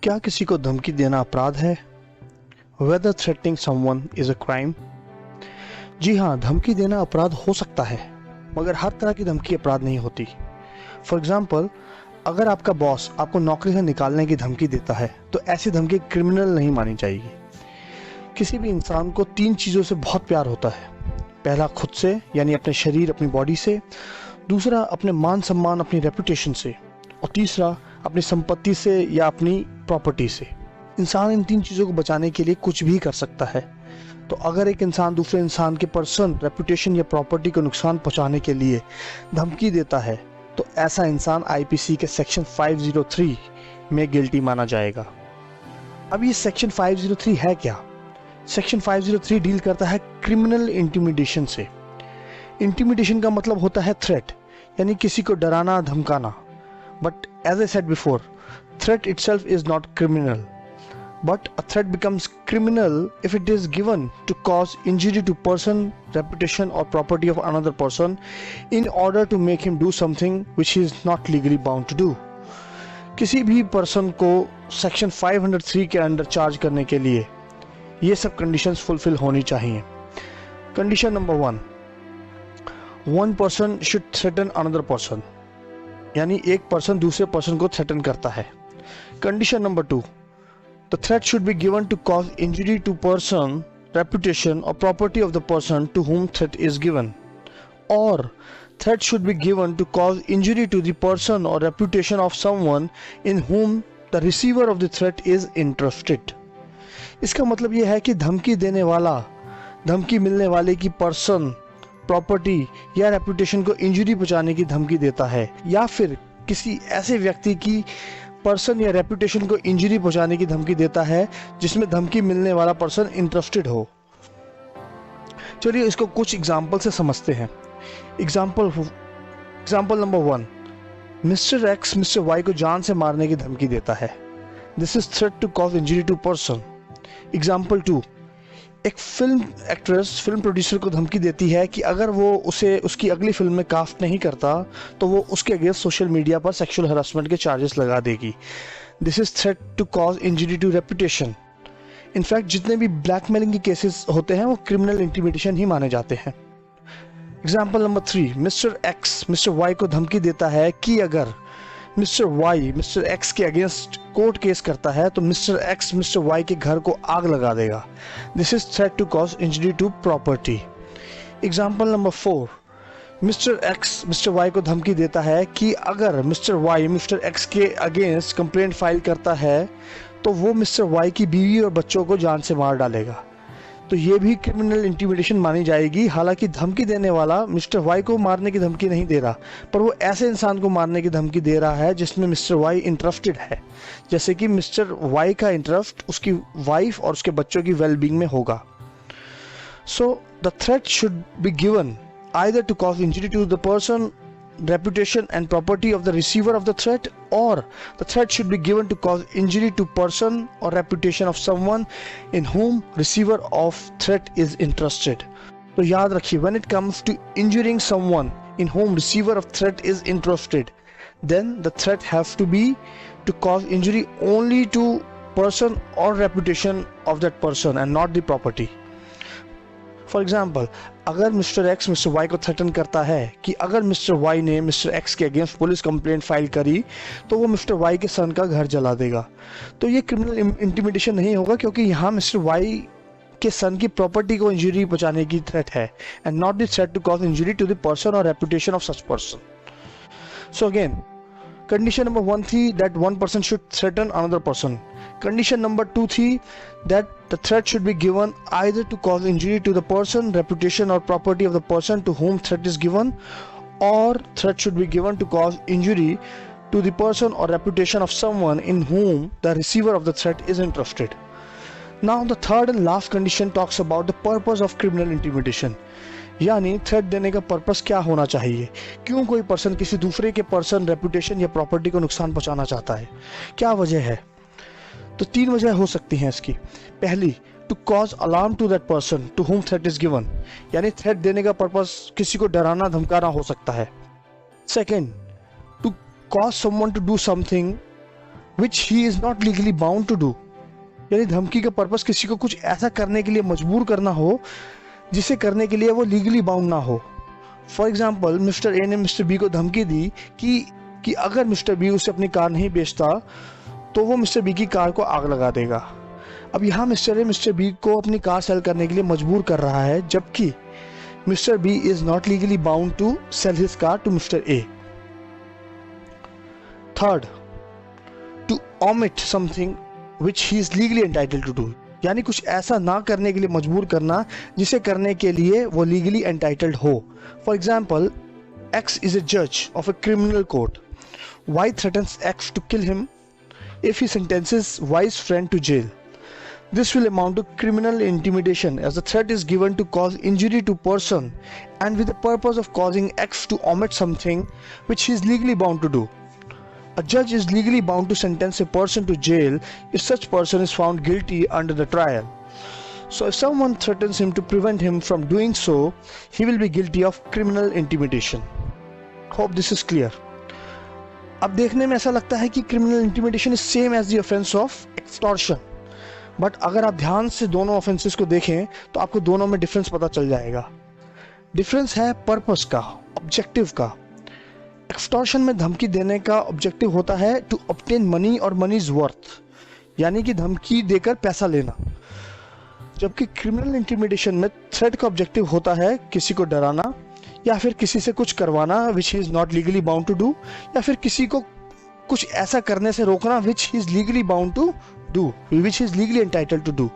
क्या किसी को धमकी देना अपराध है? Whether threatening someone is a crime? जी हाँ, धमकी देना अपराध हो सकता है, मगर हर तरह की धमकी अपराध नहीं होती। फॉर एग्जाम्पल, अगर आपका बॉस आपको नौकरी से निकालने की धमकी देता है तो ऐसी धमकी क्रिमिनल नहीं मानी जाएगी। किसी भी इंसान को 3 चीज़ों से बहुत प्यार होता है। पहला खुद से, यानी अपने शरीर, अपनी बॉडी से। दूसरा अपने मान सम्मान, अपनी रेपुटेशन से। और तीसरा अपनी संपत्ति से या अपनी प्रॉपर्टी से। इंसान इन 3 चीज़ों को बचाने के लिए कुछ भी कर सकता है। तो अगर एक इंसान दूसरे इंसान के पर्सन, रेपुटेशन या प्रॉपर्टी को नुकसान पहुंचाने के लिए धमकी देता है तो ऐसा इंसान आईपीसी के सेक्शन 503 में गिल्टी माना जाएगा। अब ये सेक्शन 503 है क्या? सेक्शन 503 डील करता है क्रिमिनल इंटिमिडेशन से। इंटिमिडेशन का मतलब होता है थ्रेट, यानी किसी को डराना, धमकाना। But as I said before, threat itself is not criminal, but a threat becomes criminal if it is given to cause injury to person, reputation or property of another person in order to make him do something which he is not legally bound to do. किसी भी person को section 503 के under charge करने के लिए ये सब conditions fulfil होनी चाहिए। Condition number 1, one person should threaten another person, यानी एक पर्सन दूसरे पर्सन को थ्रेटन करता है। Condition number 2, the threat should be given to cause injury to person, reputation or property of the person to whom threat is given, or threat should be given to cause injury to the person or reputation of someone in whom the receiver of the threat is interested. इसका मतलब यह है कि धमकी देने वाला धमकी मिलने वाले की पर्सन, प्रॉपर्टी या रेपुटेशन को इंजरी पहुंचाने की धमकी देता है, या फिर किसी ऐसे व्यक्ति की पर्सन या रेपुटेशन को इंजरी पहुंचाने की धमकी देता है जिसमें धमकी मिलने वाला पर्सन इंटरेस्टेड हो। चलिए इसको कुछ एग्जांपल से समझते हैं। Example number 1, mister X mister Y को जान से मारने की धमकी देता है। This is threat to cause injury to person. Example 2, एक फिल्म एक्ट्रेस फिल्म प्रोड्यूसर को धमकी देती है कि अगर वो उसे उसकी अगली फिल्म में कास्ट नहीं करता तो वो उसके अगेंस्ट सोशल मीडिया पर सेक्सुअल हरासमेंट के चार्जेस लगा देगी। This is threat to cause injury to reputation. In fact जितने भी ब्लैकमेलिंग के केसेस होते हैं वो क्रिमिनल इंटिमिडेशन ही माने जाते हैं। Example number 3, mister X mister Y को धमकी देता है कि अगर मिस्टर वाई मिस्टर एक्स के अगेंस्ट कोर्ट केस करता है तो मिस्टर एक्स मिस्टर वाई के घर को आग लगा देगा। This is threat to cause injury to property. Example number 4, mister X mister Y को धमकी देता है कि अगर मिस्टर वाई मिस्टर एक्स के अगेंस्ट कंप्लेंट फाइल करता है तो वो मिस्टर वाई की बीवी और बच्चों को जान से मार डालेगा। तो ये भी क्रिमिनल इंटिमिडेशन मानी जाएगी। हालांकि धमकी देने वाला मिस्टर वाई को मारने की धमकी नहीं दे रहा, पर वो ऐसे इंसान को मारने की धमकी दे रहा है जिसमें मिस्टर वाई इंटरेस्टेड है, जैसे कि मिस्टर वाई का इंटरेस्ट उसकी वाइफ और उसके बच्चों की वेलबींग में होगा। So the threat should be given either to cause injury to the person, reputation and property of the receiver of the threat, or the threat should be given to cause injury to person or reputation of someone in whom receiver of threat is interested. तो याद रखिए, when it comes to injuring someone in whom receiver of threat is interested, then the threat have to be to cause injury only to person or reputation of that person and not the property. For example, अगर mister X mister Y को threaten करता है कि अगर mister Y ने mister X के against police complaint file करी तो वो मिस्टर वाई के सन का घर जला देगा, तो ये क्रिमिनल इंटिमिडेशन नहीं होगा, क्योंकि यहाँ मिस्टर वाई के सन की प्रॉपर्टी को इंजरी पहुंचाने की थ्रेट है and not the threat to cause injury to the person और reputation of such person. So again, condition number 1 थी that one person should threaten another person. Condition number 2 थी that the threat should be given either to cause injury to the person, reputation or property of the person to whom threat is given, or threat should be given to cause injury to the person or reputation of someone in whom the receiver of the threat is interested. Now the third and last condition talks about the purpose of criminal intimidation. यानी threat देने का purpose क्या होना चाहिए, क्यों कोई person किसी दूसरे के पर्सन, रेपुटेशन या प्रॉपर्टी को नुकसान पहुंचाना चाहता है, क्या वजह है। तो 3 वजह हो सकती हैं इसकी। पहली, to cause alarm to that person to whom threat is given, यानी थ्रेट देने का पर्पस किसी को डराना धमकाना हो सकता है। Second, to cause someone to do something which he is not legally bound to do। यानी धमकी का पर्पस किसी को कुछ ऐसा करने के लिए मजबूर करना हो जिसे करने के लिए वो लीगली बाउंड ना हो। फॉर एग्जाम्पल, मिस्टर ए ने मिस्टर बी को धमकी दी कि अगर मिस्टर बी उसे अपनी कार नहीं बेचता तो वो मिस्टर बी की कार को आग लगा देगा। अब यहाँ मिस्टर ए मिस्टर बी को अपनी कार सेल करने के लिए मजबूर कर रहा है, जबकि mister B is not legally bound to sell his car to mister A. Third, to omit something which he is legally entitled to do, यानी कुछ ऐसा ना करने के लिए मजबूर करना जिसे करने के लिए वो लीगली एंटाइटल्ड हो। For example, X is a judge of a criminal court. Y threatens X to kill him if he sentences Y's friend to jail. This will amount to criminal intimidation, as the threat is given to cause injury to person and with the purpose of causing X to omit something which he is legally bound to do. A judge is legally bound to sentence a person to jail if such person is found guilty under the trial. So if someone threatens him to prevent him from doing so, he will be guilty of criminal intimidation. Hope this is clear. अब देखने में ऐसा लगता है कि criminal intimidation is same as the offense of extortion. But अगर आप ध्यान से दोनों ऑफेंसेस को देखें तो आपको दोनों में डिफरेंस पता चल जाएगा। डिफरेंस है पर्पस का, ऑब्जेक्टिव का। एक्सटॉर्शन में धमकी देने का ऑब्जेक्टिव होता है टू ऑब्टेन मनी और मनीज वर्थ, यानी कि धमकी देकर पैसा लेना, जबकि क्रिमिनल इंटिमिडेशन में थ्रेट का ऑब्जेक्टिव होता है किसी को डराना या फिर किसी से कुछ करवाना which he is not legally bound to do, या फिर किसी को कुछ ऐसा करने से रोकना which he is legally bound to do, which he is legally entitled to do.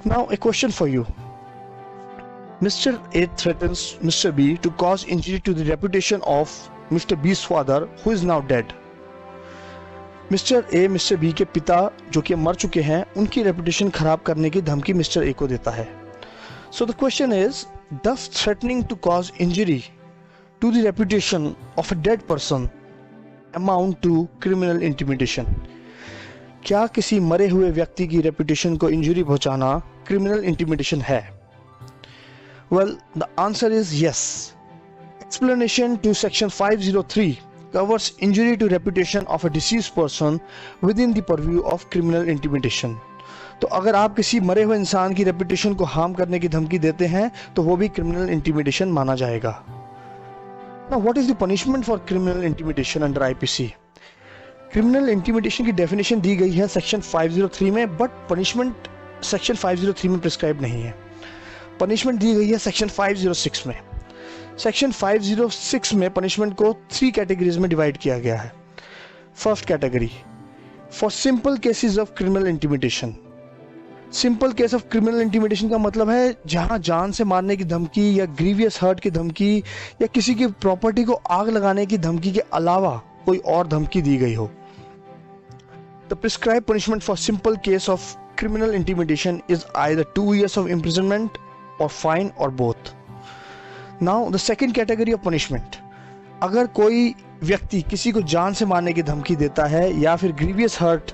Now a question for you. Mr. A threatens Mr. B to cause injury to the reputation of Mr. B's father, who is now dead. Mr. A Mr. B के पिता जो कि मर चुके हैं, उनकी reputation खराब करने की धमकी Mr. A को देता है। So the question is, does threatening to cause injury to the reputation of a dead person amount to criminal intimidation? क्या किसी मरे हुए व्यक्ति की रेपुटेशन को इंजरी पहुंचाना क्रिमिनल इंटिमिडेशन है? Well, the answer is yes. Explanation to section 503 covers injury to reputation of a deceased person within the purview of criminal intimidation. तो अगर आप किसी मरे हुए इंसान की रेपुटेशन को हार्म करने की धमकी देते हैं तो वो भी क्रिमिनल इंटिमिडेशन माना जाएगा। Now, what is the punishment for criminal intimidation under IPC? Criminal intimidation की डेफिनेशन दी गई है सेक्शन 503 में, बट पनिशमेंट सेक्शन 503 में प्रिस्क्राइब नहीं है। पनिशमेंट दी गई है सेक्शन 506 में। सेक्शन 506 में पनिशमेंट को 3 कैटेगरीज में डिवाइड किया गया है। First category, for simple cases of criminal intimidation. Simple case of criminal intimidation का मतलब है जहां जान से मारने की धमकी या ग्रीवियस हर्ट की धमकी या किसी की प्रॉपर्टी को आग लगाने की धमकी के अलावा कोई और धमकी दी गई हो। The prescribe punishment for simple case of criminal intimidation is either 2 years of imprisonment or fine or both. Now the second category of punishment, अगर कोई व्यक्ति किसी को जान से मारने की धमकी देता है या फिर ग्रीवियस हर्ट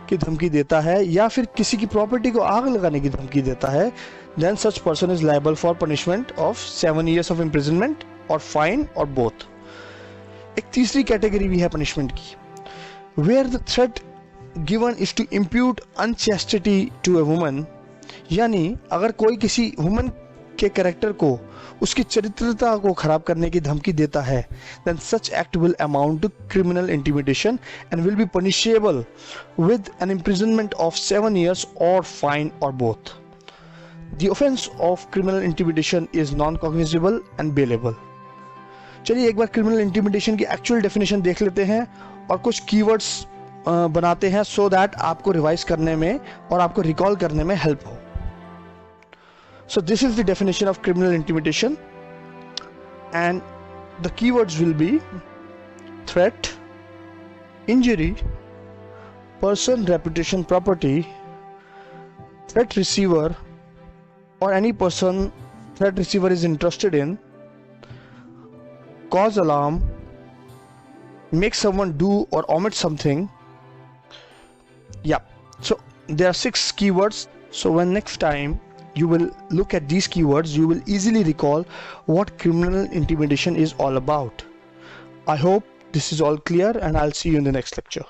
की धमकी देता है या फिर किसी की प्रॉपर्टी को आग लगाने की धमकी देता है, then such person is liable for punishment of 7 years of imprisonment or fine or both. एक तीसरी कैटेगरी भी है पनिशमेंट की, where the threat given is to impute unchastity to a woman, यानी अगर कोई किसी वुमन के कैरेक्टर को, उसकी चरित्रता को खराब करने की धमकी देता है, then such act will amount to criminal intimidation and will be punishable with an imprisonment of 7 years or fine or both. The offense of criminal intimidation is non-cognizable and bailable. चलिए एक बार क्रिमिनल इंटिमिडेशन की actual definition देख लेते हैं और कुछ keywords बनाते हैं सो दैट आपको रिवाइज करने में और आपको रिकॉल करने में हेल्प हो। So this is the definition of criminal intimidation and the keywords will be threat, injury, person, reputation, property, threat receiver or any person threat receiver is interested in, cause alarm, make someone do or omit something. Yeah, so there are 6 keywords. So when next time you will look at these keywords, you will easily recall what criminal intimidation is all about. I hope This is all clear, and I'll see you in the next lecture.